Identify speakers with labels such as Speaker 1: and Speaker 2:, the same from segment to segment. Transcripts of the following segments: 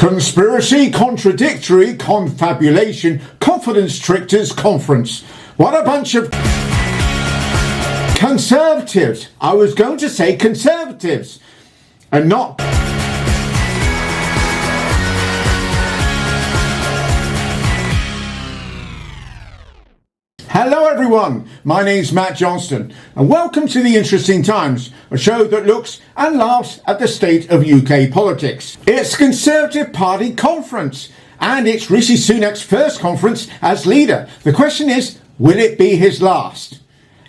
Speaker 1: Conspiracy, contradictory, confabulation, confidence tricksters conference. What a bunch of conservatives. I was going to say conservatives and not... Hello everyone, my name's Matt Johnston and welcome to The Interesting Times, a show that looks and laughs at the state of UK politics. It's Conservative Party conference and it's Rishi Sunak's first conference as leader. The question is, will it be his last?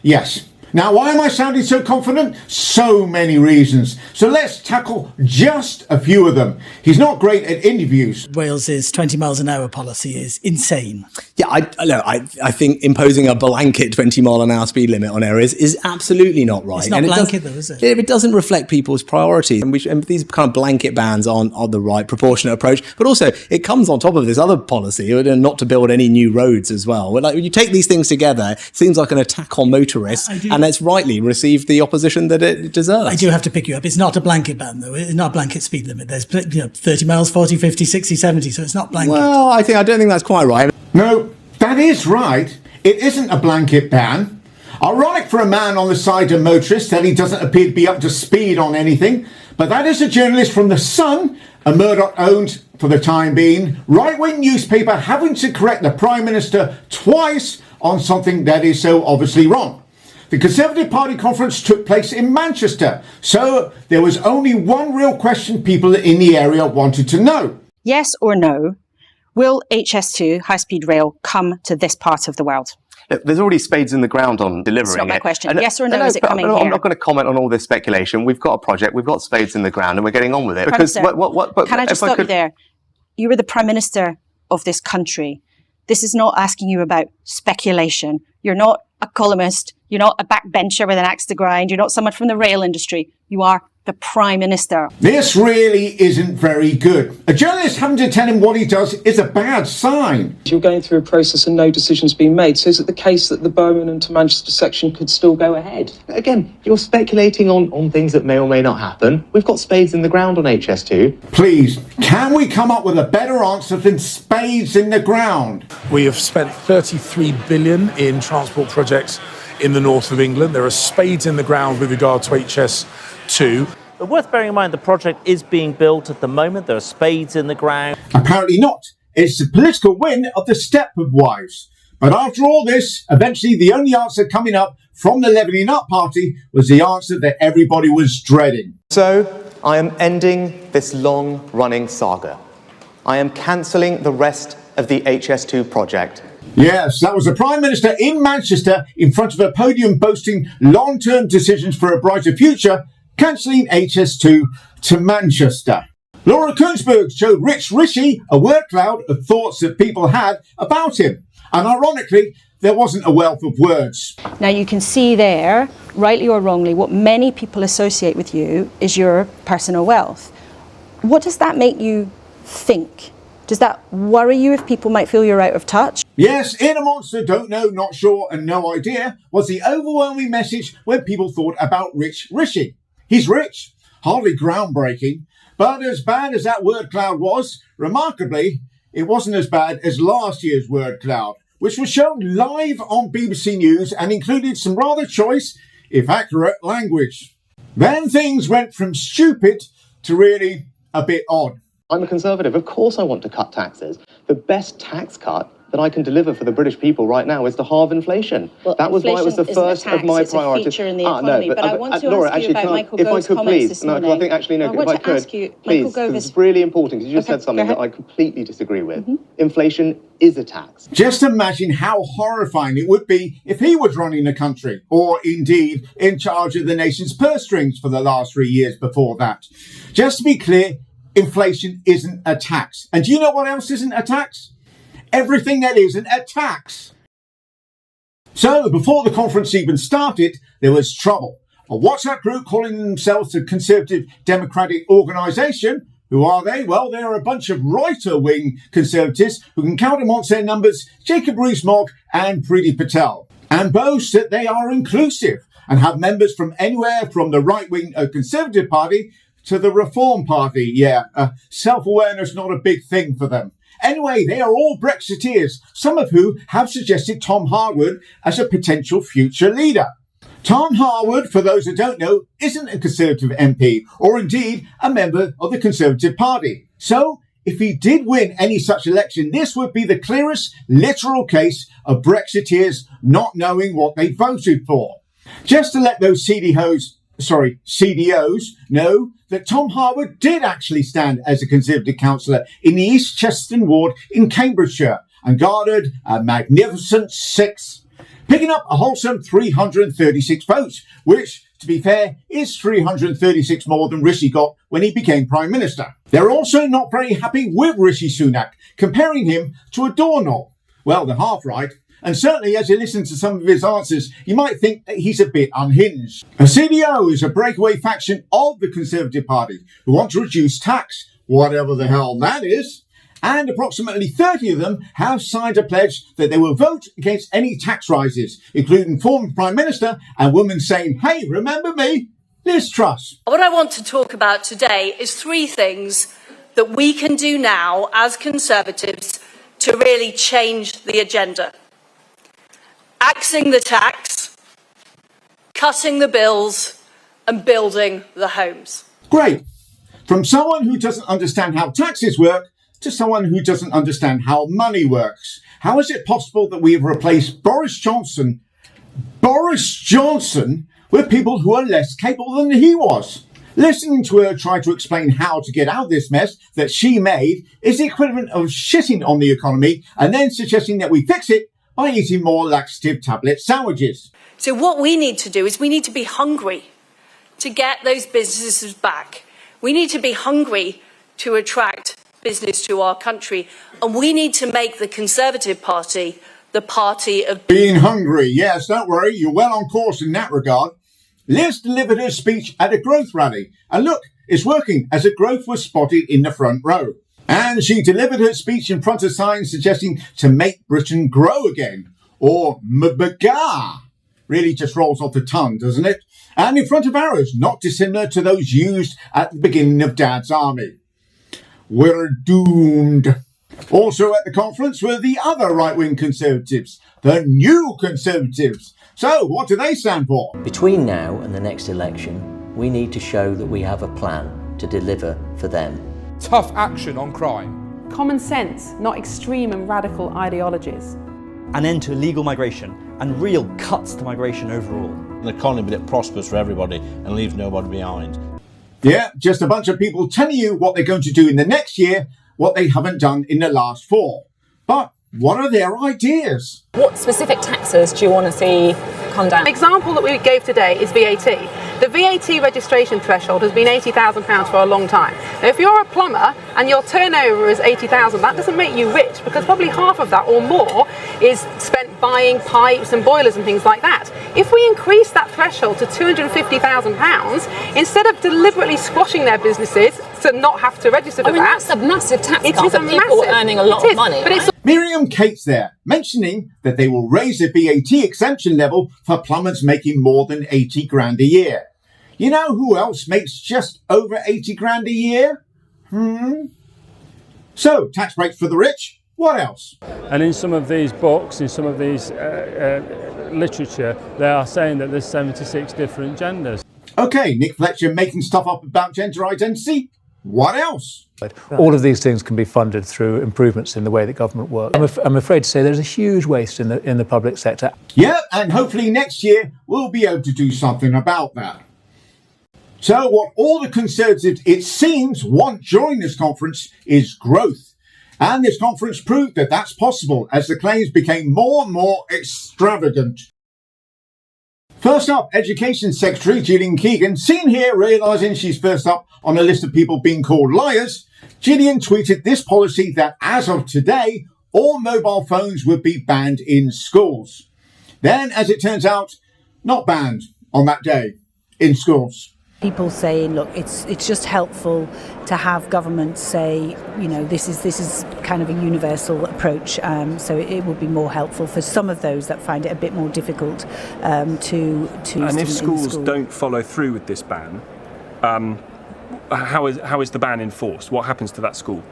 Speaker 1: Yes. Now, why am I sounding so confident? So many reasons. So let's tackle just a few of them. He's not great at interviews.
Speaker 2: Wales's 20 miles an hour policy is insane.
Speaker 3: Yeah, I think imposing a blanket 20 mile an hour speed limit on areas is absolutely not right.
Speaker 2: It's not blanket though, is it?
Speaker 3: It doesn't reflect people's priorities. And these kind of blanket bans aren't the right proportionate approach. But also, it comes on top of this other policy, not to build any new roads as well. Like, when you take these things together, it seems like an attack on motorists. And it's rightly received the opposition that it deserves.
Speaker 2: I do have to pick you up. It's not a blanket ban, though. It's not a blanket speed limit. There's 30 miles, 40, 50, 60, 70, so it's not blanket.
Speaker 3: Well, I don't think that's quite right.
Speaker 1: No, that is right. It isn't a blanket ban. Ironic for a man on the side of motorists that he doesn't appear to be up to speed on anything, but that is a journalist from The Sun, a Murdoch-owned, for the time being, right-wing newspaper having to correct the Prime Minister twice on something that is so obviously wrong. The Conservative Party conference took place in Manchester, so there was only one real question people in the area wanted to know.
Speaker 4: Yes or no, will HS2, high-speed rail, come to this part of the world?
Speaker 5: Look, there's already spades in the ground on delivering it.
Speaker 4: That's not my question. Yes or no, is it coming here?
Speaker 5: I'm not going to comment on all this speculation. We've got a project, we've got spades in the ground, and we're getting on with it.
Speaker 4: Because can I just stop you there? You were the Prime Minister of this country. This is not asking you about speculation. You're not a columnist. You're not a backbencher with an axe to grind. You're not someone from the rail industry. You are the Prime Minister.
Speaker 1: This really isn't very good. A journalist having to tell him what he does is a bad sign.
Speaker 6: You're going through a process and no decisions being made. So is it the case that the Birmingham to Manchester section could still go ahead?
Speaker 5: Again, you're speculating on things that may or may not happen. We've got spades in the ground on HS2.
Speaker 1: Please, can we come up with a better answer than spades in the ground?
Speaker 7: We have spent 33 billion in transport projects in the north of England. There are spades in the ground with regard to HS2.
Speaker 8: But worth bearing in mind, the project is being built at the moment. There are spades in the ground.
Speaker 1: Apparently not. It's the political win of the Stepford wives. But after all this, eventually the only answer coming up from the Levelling Up party was the answer that everybody was dreading.
Speaker 5: So, I am ending this long-running saga. I am cancelling the rest of the HS2 project.
Speaker 1: Yes, that was the Prime Minister in Manchester in front of a podium boasting long-term decisions for a brighter future, cancelling HS2 to Manchester. Laura Kuenssberg showed Rich Rishi a word cloud of thoughts that people had about him. And ironically, there wasn't a wealth of words.
Speaker 4: Now you can see there, rightly or wrongly, what many people associate with you is your personal wealth. What does that make you think? Does that worry you if people might feel you're out of touch?
Speaker 1: Yes, in a monster, don't know, not sure and no idea was the overwhelming message when people thought about Rich Rishi. He's rich, hardly groundbreaking, but as bad as that word cloud was, remarkably, it wasn't as bad as last year's word cloud, which was shown live on BBC News and included some rather choice, if accurate, language. Then things went from stupid to really a bit odd.
Speaker 5: I'm a Conservative. Of course I want to cut taxes. The best tax cut that I can deliver for the British people right now is to halve inflation.
Speaker 4: Well,
Speaker 5: that was why it was the first of my priorities.
Speaker 4: It's a feature in the economy, but I want to
Speaker 5: Laura,
Speaker 4: ask you about Michael Gove's comments this morning.
Speaker 5: No, I think actually, no,
Speaker 4: I want
Speaker 5: if I
Speaker 4: to
Speaker 5: could,
Speaker 4: ask you,
Speaker 5: please,
Speaker 4: Michael Gove
Speaker 5: it's really important, because you just said something that I completely disagree with. Inflation is a tax.
Speaker 1: Just imagine how horrifying it would be if he was running the country, or indeed in charge of the nation's purse strings for the last 3 years before that. Just to be clear, inflation isn't a tax. And do you know what else isn't a tax? Everything that isn't a tax. So before the conference even started, there was trouble. A WhatsApp group calling themselves the Conservative Democratic Organisation. Who are they? Well, they're a bunch of right-wing Conservatives who can count amongst their numbers Jacob Rees-Mogg and Priti Patel, and boast that they are inclusive and have members from anywhere from the right-wing Conservative Party to the Reform Party. Yeah, self-awareness not a big thing for them. Anyway, they are all Brexiteers, some of who have suggested Tom Harwood as a potential future leader. Tom Harwood, for those who don't know, isn't a Conservative MP or indeed a member of the Conservative Party. So, if he did win any such election, this would be the clearest literal case of Brexiteers not knowing what they voted for. Just to let those CDOs know that Tom Harwood did actually stand as a Conservative councillor in the East Cheston ward in Cambridgeshire and garnered a magnificent 6, picking up a wholesome 336 votes, which, to be fair, is 336 more than Rishi got when he became Prime Minister. They're also not very happy with Rishi Sunak, comparing him to a doorknob. Well, they're half right, and certainly as you listen to some of his answers, you might think that he's a bit unhinged. A CDO is a breakaway faction of the Conservative Party who want to reduce tax, whatever the hell that is. And approximately 30 of them have signed a pledge that they will vote against any tax rises, including former Prime Minister and women saying, hey, remember me? Liz Truss.
Speaker 9: What I want to talk about today is 3 things that we can do now as Conservatives to really change the agenda. Axing the tax, cutting the bills, and building the homes.
Speaker 1: Great. From someone who doesn't understand how taxes work to someone who doesn't understand how money works. How is it possible that we have replaced Boris Johnson with people who are less capable than he was? Listening to her try to explain how to get out of this mess that she made is the equivalent of shitting on the economy and then suggesting that we fix it by eating more laxative tablet sandwiches.
Speaker 9: So what we need to do is we need to be hungry to get those businesses back. We need to be hungry to attract business to our country, and we need to make the Conservative Party the party of
Speaker 1: being hungry. Yes, don't worry, you're well on course in that regard. Liz delivered her speech at a growth rally, and look, it's working as a growth was spotted in the front row. And she delivered her speech in front of signs suggesting to make Britain grow again, or MBGA. Really just rolls off the tongue, doesn't it? And in front of arrows, not dissimilar to those used at the beginning of Dad's army. We're doomed. Also at the conference were the other right-wing Conservatives, the New Conservatives. So, what do they stand for?
Speaker 10: Between now and the next election, we need to show that we have a plan to deliver for them.
Speaker 11: Tough action on crime.
Speaker 12: Common sense, not extreme and radical ideologies.
Speaker 13: An end to illegal migration and real cuts to migration overall.
Speaker 14: An economy that prospers for everybody and leaves nobody behind.
Speaker 1: Yeah, just a bunch of people telling you what they're going to do in the next year, what they haven't done in the last 4. But what are their ideas?
Speaker 15: What specific taxes do you want to see come down?
Speaker 12: The example that we gave today is VAT. The VAT registration threshold has been £80,000 for a long time. Now, if you're a plumber and your turnover is £80,000, that doesn't make you rich because probably half of that or more is spent buying pipes and boilers and things like that. If we increase that threshold to £250,000, instead of deliberately squashing their businesses to not have to register for
Speaker 15: that's a massive tax cut for people earning a lot of money.
Speaker 12: But it's
Speaker 1: Miriam Cates there, mentioning that they will raise the VAT exemption level for plumbers making more than 80 grand a year. You know who else makes just over 80 grand a year? So, tax breaks for the rich. What else?
Speaker 16: And in some of these books, in some of these literature, they are saying that there's 76 different genders.
Speaker 1: Okay, Nick Fletcher making stuff up about gender identity. What else?
Speaker 17: All of these things can be funded through improvements in the way that government works. I'm afraid to say there's a huge waste in the public sector.
Speaker 1: Yeah, and hopefully next year we'll be able to do something about that. So what all the Conservatives, it seems, want during this conference is growth. And this conference proved that that's possible as the claims became more and more extravagant. First up, Education Secretary Gillian Keegan, seen here realising she's first up on a list of people being called liars. Gillian tweeted this policy that as of today, all mobile phones would be banned in schools. Then, as it turns out, not banned on that day in schools.
Speaker 18: People saying, look, it's just helpful to have government say, you know, this is kind of a universal approach. So it will be more helpful for some of those that find it a bit more difficult to.
Speaker 19: And if schools don't follow through with this ban, how is the ban enforced? What happens to that school?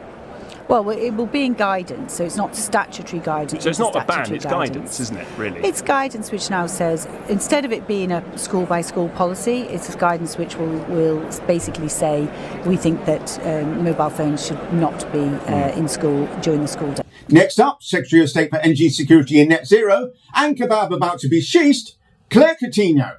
Speaker 18: Well, it will be in guidance, so it's not statutory guidance.
Speaker 19: So it's not a ban, it's guidance, isn't it, really?
Speaker 18: It's guidance which now says, instead of it being a school-by-school policy, it's a guidance which will basically say, we think that mobile phones should not be in school during the school day.
Speaker 1: Next up, Secretary of State for Energy Security and Net Zero, and kebab about to be sheathed, Claire Coutinho.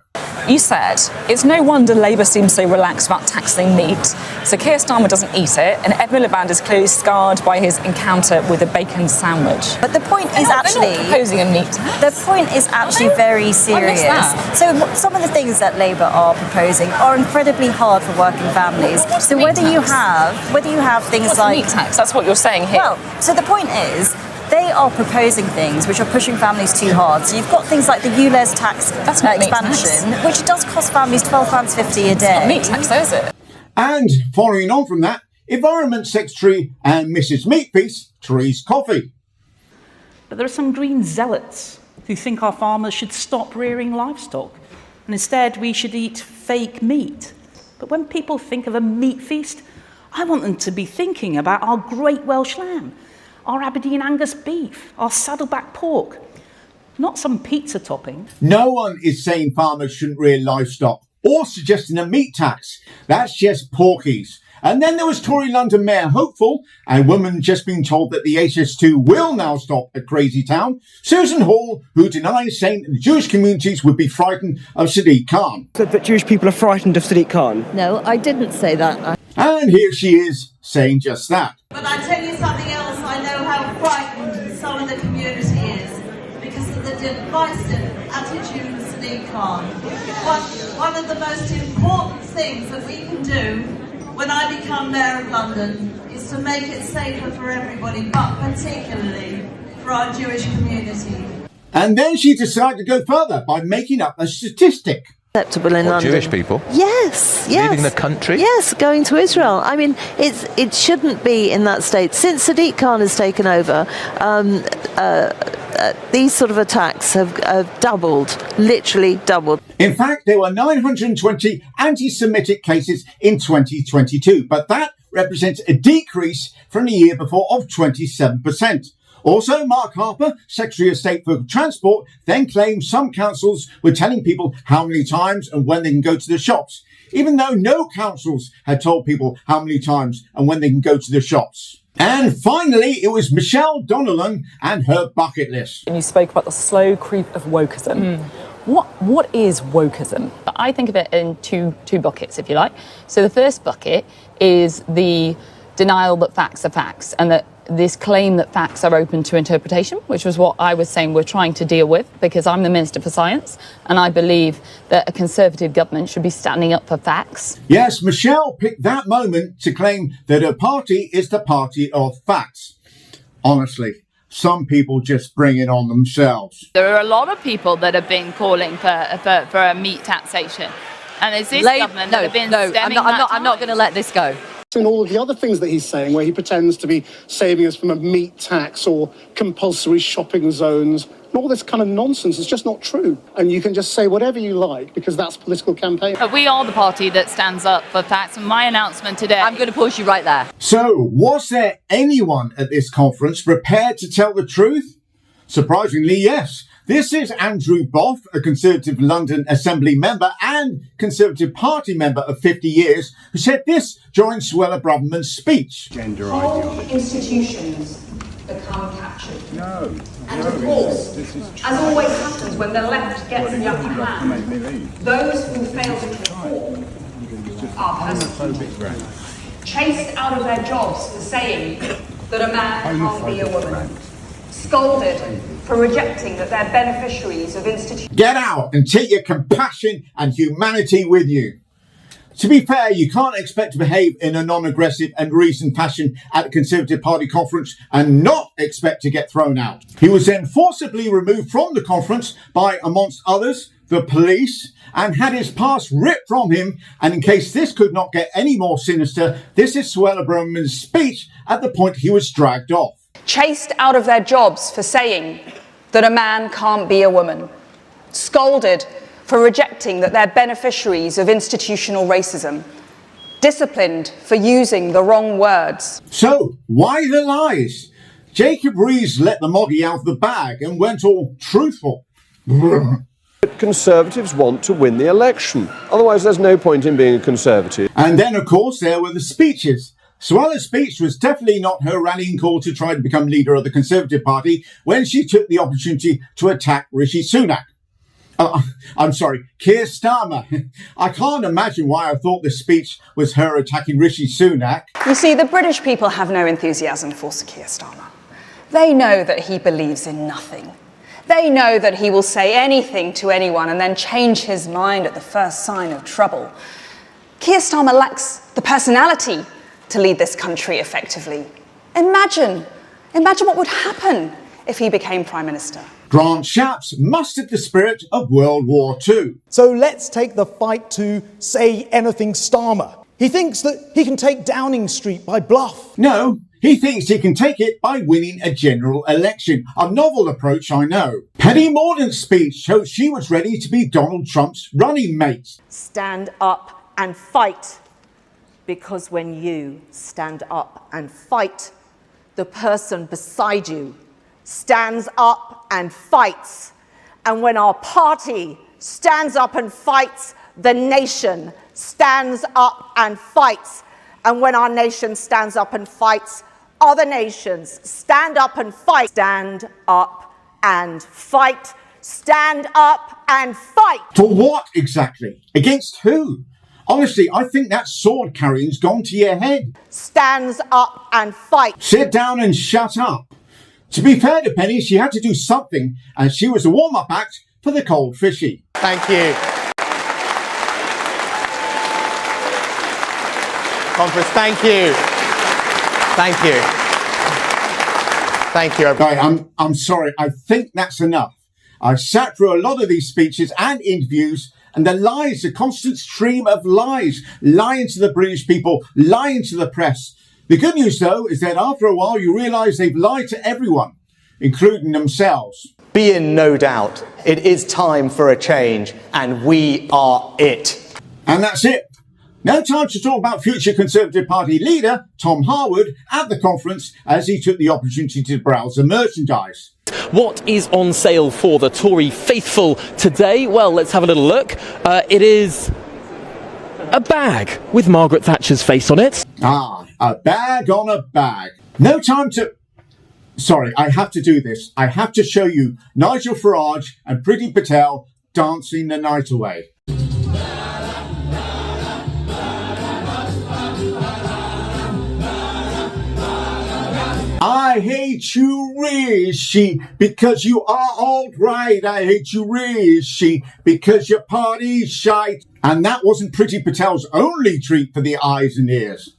Speaker 15: You said it's no wonder Labour seems so relaxed about taxing meat. So Keir Starmer doesn't eat it, and Ed Miliband is clearly scarred by his encounter with a bacon sandwich.
Speaker 20: But the point is
Speaker 15: they're
Speaker 20: actually
Speaker 15: not proposing a meat tax.
Speaker 20: The point is actually very serious. So some of the things that Labour are proposing are incredibly hard for working families. So whether you have things like
Speaker 15: meat tax, that's what you're saying here.
Speaker 20: Well, so the point is, they are proposing things which are pushing families too hard. So you've got things like the ULEZ tax expansion, which does cost families £12.50 a day.
Speaker 15: It's not meat tax, though, is it?
Speaker 1: And following on from that, Environment Secretary and Mrs. Meatpiece, Therese Coffey.
Speaker 21: But there are some green zealots who think our farmers should stop rearing livestock, and instead we should eat fake meat. But when people think of a meat feast, I want them to be thinking about our great Welsh lamb, our Aberdeen Angus beef, our saddleback pork, not some pizza topping.
Speaker 1: No one is saying farmers shouldn't rear livestock or suggesting a meat tax. That's just porkies. And then there was Tory London Mayor Hopeful, a woman just being told that the HS2 will now stop at Crazy Town, Susan Hall, who denies saying that the Jewish communities would be frightened of Sadiq Khan.
Speaker 22: Said that Jewish people are frightened of Sadiq Khan.
Speaker 23: No, I didn't say that.
Speaker 1: And here she is saying just that.
Speaker 24: But I tell you something else, I know how frightened some of the community is because of the divisive attitude of Sadiq Khan. One of the most important things that we can do when I become Mayor of London is to make it safer for everybody, but particularly for our Jewish community.
Speaker 1: And then she decided to go further by making up a statistic.
Speaker 23: Acceptable in London.
Speaker 25: Jewish people?
Speaker 23: Yes.
Speaker 25: Leaving the country?
Speaker 23: Yes, going to Israel. I mean, it shouldn't be in that state. Since Sadiq Khan has taken over, these sort of attacks have doubled, literally doubled.
Speaker 1: In fact, there were 920 anti-Semitic cases in 2022, but that represents a decrease from the year before of 27%. Also, Mark Harper, Secretary of State for Transport, then claimed some councils were telling people how many times and when they can go to the shops, even though no councils had told people how many times and when they can go to the shops. And finally, it was Michelle Donnellan and her bucket list.
Speaker 15: And you spoke about the slow creep of wokeism. What is wokeism?
Speaker 26: I think of it in two buckets, if you like. So the first bucket is the denial that facts are facts, and that this claim that facts are open to interpretation, which was what I was saying we're trying to deal with, because I'm the Minister for Science, and I believe that a Conservative government should be standing up for facts.
Speaker 1: Yes, Michelle picked that moment to claim that her party is the party of facts. Honestly, some people just bring it on themselves.
Speaker 27: There are a lot of people that have been calling for a meat taxation, and it's this government that have been stemming
Speaker 23: I'm not going to let this go.
Speaker 28: And all of the other things that he's saying, where he pretends to be saving us from a meat tax or compulsory shopping zones, and all this kind of nonsense is just not true. And you can just say whatever you like because that's political campaign.
Speaker 27: But we are the party that stands up for facts, and my announcement today...
Speaker 23: I'm going to pause you right there.
Speaker 1: So, was there anyone at this conference prepared to tell the truth? Surprisingly, yes. This is Andrew Boff, a Conservative London Assembly member and Conservative Party member of 50 years, who said this during Suella Braverman's speech.
Speaker 29: Whole institutions become captured. No. And of course, as always happens when the left gets the upper hand, those who fail to conform are persecuted, chased out of their jobs for saying that a man can't be a woman, scolded for rejecting that they're beneficiaries of institutions.
Speaker 1: Get out and take your compassion and humanity with you. To be fair, you can't expect to behave in a non-aggressive and reasoned fashion at a Conservative Party conference and not expect to get thrown out. He was then forcibly removed from the conference by, amongst others, the police, and had his pass ripped from him. And in case this could not get any more sinister, this is Suella Braverman's speech at the point he was dragged off.
Speaker 29: Chased out of their jobs for saying that a man can't be a woman, scolded for rejecting that they're beneficiaries of institutional racism,
Speaker 2: disciplined for using the wrong words.
Speaker 1: So, why the lies? Jacob Rees let the moggy out of the bag and went all truthful.
Speaker 3: Conservatives want to win the election. Otherwise, there's no point in being a Conservative.
Speaker 1: And then, of course, there were the speeches. Suna's speech was definitely not her rallying call to try to become leader of the Conservative Party when she took the opportunity to attack Rishi Sunak. I'm sorry, Keir Starmer. I can't imagine why I thought this speech was her attacking Rishi Sunak.
Speaker 15: You see, the British people have no enthusiasm for Sir Keir Starmer. They know that he believes in nothing. They know that he will say anything to anyone and then change his mind at the first sign of trouble. Keir Starmer lacks the personality to lead this country effectively. Imagine what would happen if he became Prime Minister.
Speaker 1: Grant Shapps mustered the spirit of World War II.
Speaker 4: So let's take the fight to Say Anything Starmer. He thinks that he can take Downing Street by bluff.
Speaker 1: No, he thinks he can take it by winning a general election. A novel approach, I know. Penny Mordaunt's speech showed she was ready to be Donald Trump's running mate.
Speaker 5: Stand up and fight. Because when you stand up and fight, the person beside you stands up and fights. And when our party stands up and fights, the nation stands up and fights. And when our nation stands up and fights, other nations stand up and fight. Stand up and fight. Stand up and fight.
Speaker 1: For what exactly? Against who? Honestly, I think that sword carrying's gone to your head.
Speaker 5: Stands up and fight.
Speaker 1: Sit down and shut up. To be fair to Penny, she had to do something, and she was a warm-up act for the cold fishy.
Speaker 6: Thank you. Conference, thank you. Thank you. Thank you, everybody.
Speaker 1: I'm sorry, I think that's enough. I sat through a lot of these speeches and interviews, and the lies, the constant stream of lies, lying to the British people, lying to the press. The good news, though, is that after a while you realise they've lied to everyone, including themselves.
Speaker 6: Be in no doubt, it is time for a change, and we are it.
Speaker 1: And that's it. No time to talk about future Conservative Party leader Tom Harwood at the conference as he took the opportunity to browse the merchandise.
Speaker 7: What is on sale for the Tory faithful today? Well, let's have a little look. It is a bag with Margaret Thatcher's face on it.
Speaker 1: Ah, a bag on a bag. No time to... Sorry, I have to do this. I have to show you Nigel Farage and Priti Patel dancing the night away. I hate you, Rishi, because you are alt-right. I hate you, Rishi, because your party's shite. And that wasn't Priti Patel's only treat for the eyes and ears.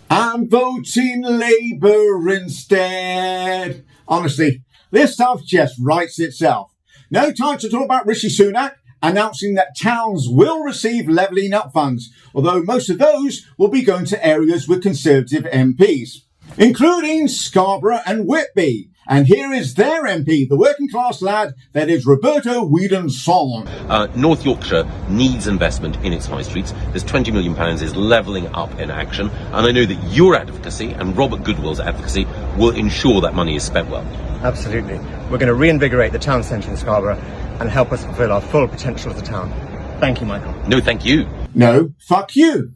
Speaker 1: I'm voting Labour instead. Honestly, this stuff just writes itself. No time to talk about Rishi Sunak announcing that towns will receive levelling up funds, although most of those will be going to areas with Conservative MPs, including Scarborough and Whitby. And here is their MP, the working class lad that is Roberto Whedon-Son.
Speaker 8: North Yorkshire needs investment in its high streets. This £20 million is levelling up in action. And I know that your advocacy and Robert Goodwill's advocacy will ensure that money is spent well.
Speaker 9: Absolutely. We're going to reinvigorate the town centre in Scarborough and help us fulfil our full potential as a town. Thank you, Michael.
Speaker 8: No, thank you.
Speaker 1: No, fuck you.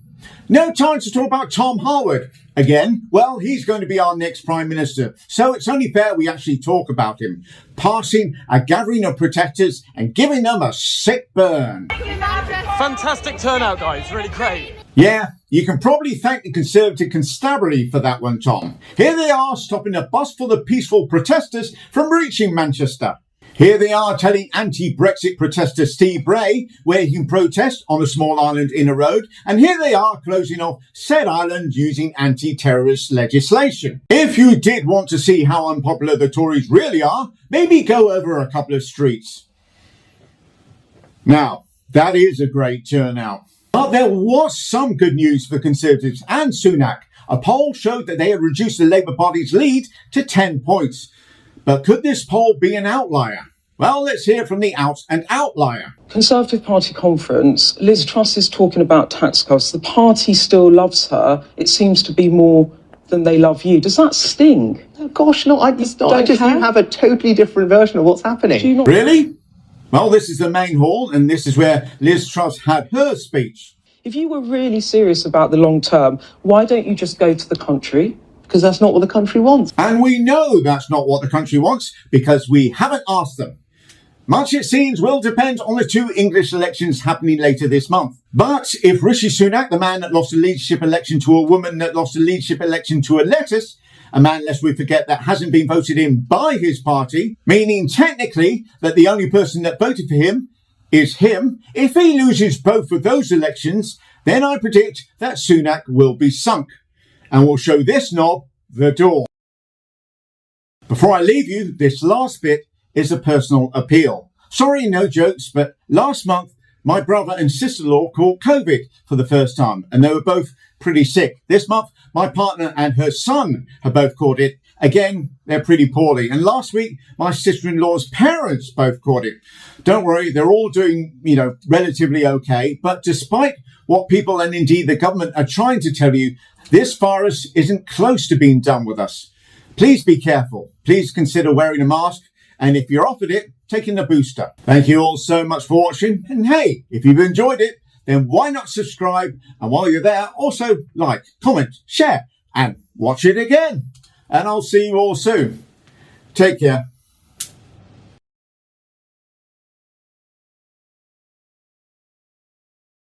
Speaker 1: No time to talk about Tom Harwood. Again, well, he's going to be our next Prime Minister, so it's only fair we actually talk about him, passing a gathering of protesters and giving them a sick burn.
Speaker 7: Fantastic turnout, guys. Really great.
Speaker 1: Yeah, you can probably thank the Conservative Constabulary for that one, Tom. Here they are stopping a bus full of peaceful protesters from reaching Manchester. Here they are telling anti-Brexit protester Steve Bray where he can protest on a small island in a road, and here they are closing off said island using anti-terrorist legislation. If you did want to see how unpopular the Tories really are, maybe go over a couple of streets. Now, that is a great turnout. But there was some good news for Conservatives and Sunak. a poll showed that they had reduced the Labour Party's lead to 10 points. But could this poll be an outlier? Well, let's hear from the out and outlier.
Speaker 10: Conservative Party conference, Liz Truss is talking about tax cuts. The party still loves her. It seems to be more than they love you. Does that sting?
Speaker 6: Oh, gosh, no, you have a totally different version of what's happening.
Speaker 1: Really? Well, this is the main hall, and this is where Liz Truss had her speech.
Speaker 10: If you were really serious about the long term, why don't you just go to the country?
Speaker 6: Because that's not what the country wants.
Speaker 1: And we know that's not what the country wants because we haven't asked them. Much, it seems, will depend on the 2 English elections happening later this month. But if Rishi Sunak, the man that lost a leadership election to a woman that lost a leadership election to a lettuce, a man, lest we forget, that hasn't been voted in by his party, meaning technically that the only person that voted for him is him, if he loses both of those elections, then I predict that Sunak will be sunk and will show this knob the door. Before I leave you, this last bit is a personal appeal. Sorry, no jokes, but last month, my brother and sister-in-law caught COVID for the first time, and they were both pretty sick. This month, my partner and her son have both caught it. Again, they're pretty poorly. And last week, my sister-in-law's parents both caught it. Don't worry, they're all doing, relatively okay. But despite what people and indeed the government are trying to tell you, this virus isn't close to being done with us. Please be careful. Please consider wearing a mask. And if you're offered it, taking the booster. Thank you all so much for watching. And hey, if you've enjoyed it, then why not subscribe? And while you're there, also like, comment, share, and watch it again. And I'll see you all soon. Take care.